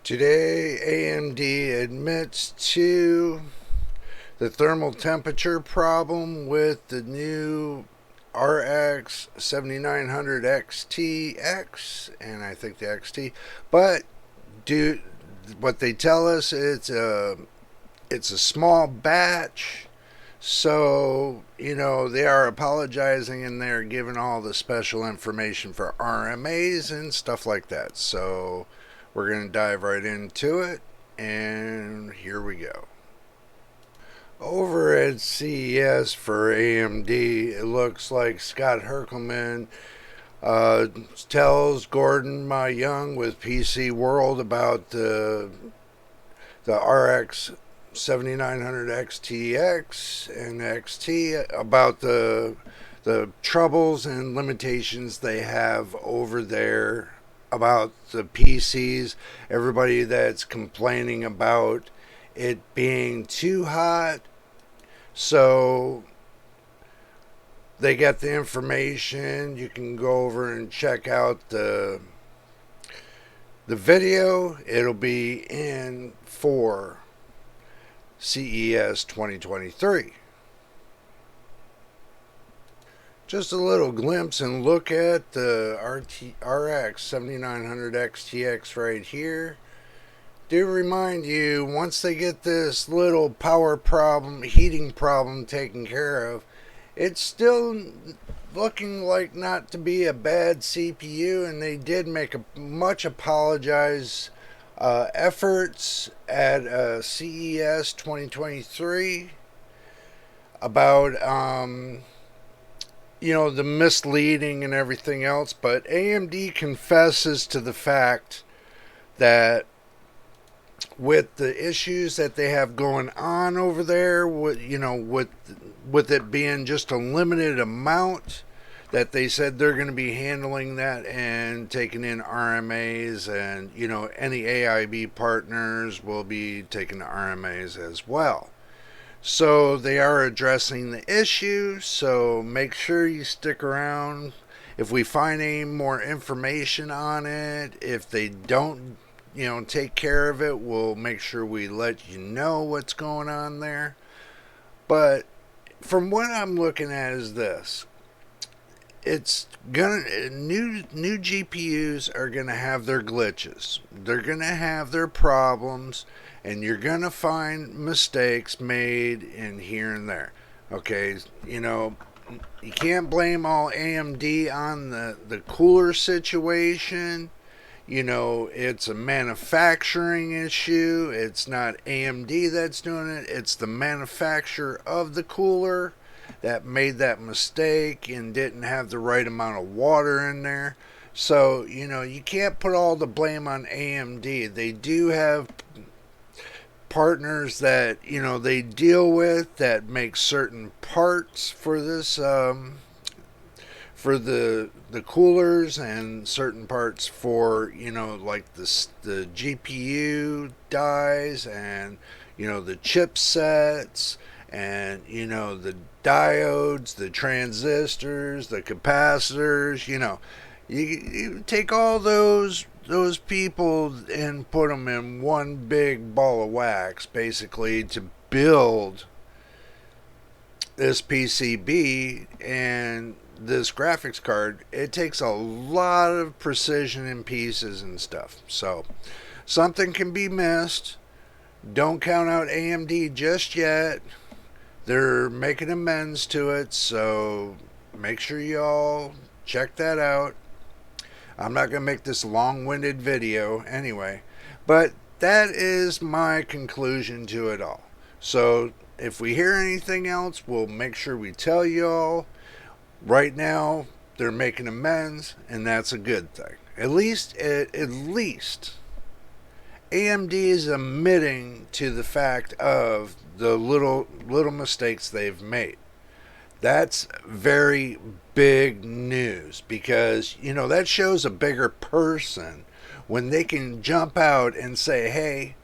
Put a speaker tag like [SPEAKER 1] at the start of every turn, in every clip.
[SPEAKER 1] Today, AMD admits to the thermal temperature problem with the new RX 7900 XTX, and I think the XT. But do what they tell us, it's a small batch. So, they are apologizing and they're giving all the special information for RMAs and stuff like that. So, we're going to dive right into it, and here we go. Over at CES for AMD, it looks like Scott Herkelman tells Gordon Ma Young with PC World about the RX 7900 XTX and XT, about the troubles and limitations they have over there, about the PCs, everybody that's complaining about it being too hot. So they get the information. You can go over and check out the video. It'll be in for CES 2023. Just a little glimpse and look at the RX 7900 XTX right here. Do remind you, once they get this little power problem, heating problem taken care of, it's still looking like not to be a bad CPU, and they did make a much apologize efforts at CES 2023 about the misleading and everything else. But AMD confesses to the fact that with the issues that they have going on over there, with it being just a limited amount, that they said they're going to be handling that and taking in RMAs, and any AIB partners will be taking the RMAs as well. So they are addressing the issue, so make sure you stick around. If we find any more information on it, if they don't take care of it, we'll make sure we let you know what's going on there. But from what I'm looking at is this: it's gonna new GPUs are gonna have their glitches. They're gonna have their problems, and you're gonna find mistakes made in here and there. Okay, you can't blame all AMD on the cooler situation. It's a manufacturing issue. It's not AMD that's doing it. It's the manufacturer of the cooler that made that mistake and didn't have the right amount of water in there. So, you can't put all the blame on AMD. They do have partners that, they deal with that make certain parts for this for the coolers, and certain parts for like the GPU dies, and the chipsets, and the diodes, the transistors, the capacitors. You take all those people and put them in one big ball of wax, basically, to build this PCB and this graphics card. It takes a lot of precision in pieces and stuff. So something can be missed. Don't count out AMD just yet. They're making amends to it, so make sure y'all check that out. I'm not going to make this long-winded video anyway, but that is my conclusion to it all. So if we hear anything else, we'll make sure we tell y'all. Right now, they're making amends, and that's a good thing. At least AMD is admitting to the fact of the little mistakes they've made. That's very big news, because that shows a bigger person when they can jump out and say, "Hey,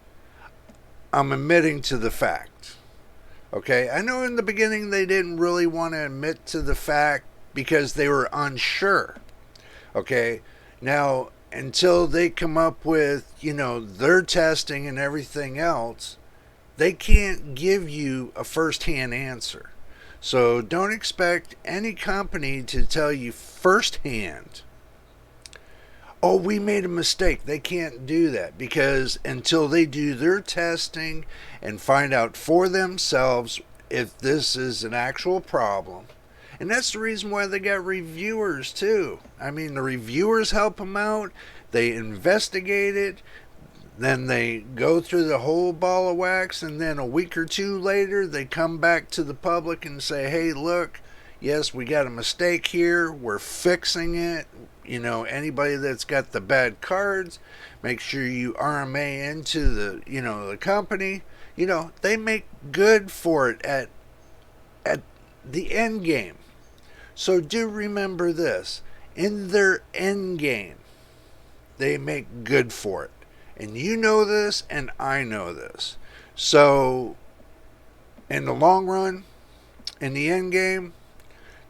[SPEAKER 1] I'm admitting to the fact." Okay, I know in the beginning they didn't really want to admit to the fact because they were unsure. Okay, now until they come up with, their testing and everything else, they can't give you a first-hand answer. So don't expect any company to tell you firsthand, oh, we made a mistake. They can't do that, because until they do their testing and find out for themselves if this is an actual problem. And that's the reason why they got reviewers too. I mean, the reviewers help them out. They investigate it. Then they go through the whole ball of wax, and then a week or two later, they come back to the public and say, hey, look, yes, we got a mistake here. We're fixing it. Anybody that's got the bad cards, make sure you RMA into the company. They make good for it at the end game. So do remember this. In their end game, they make good for it. And you know this, and I know this. So, in the long run, in the end game,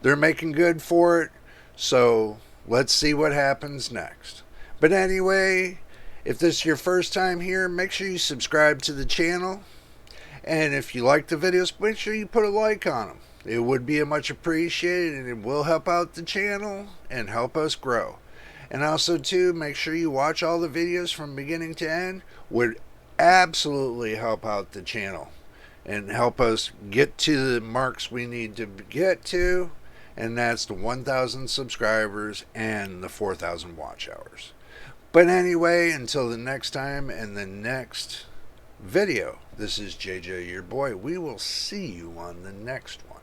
[SPEAKER 1] they're making good for it. So, let's see what happens next. But anyway, if this is your first time here, make sure you subscribe to the channel. And if you like the videos, make sure you put a like on them. It would be much appreciated, and it will help out the channel and help us grow. And also, too, make sure you watch all the videos from beginning to end. Would absolutely help out the channel and help us get to the marks we need to get to. And that's the 1,000 subscribers and the 4,000 watch hours. But anyway, until the next time and the next video, this is JJ, your boy. We will see you on the next one.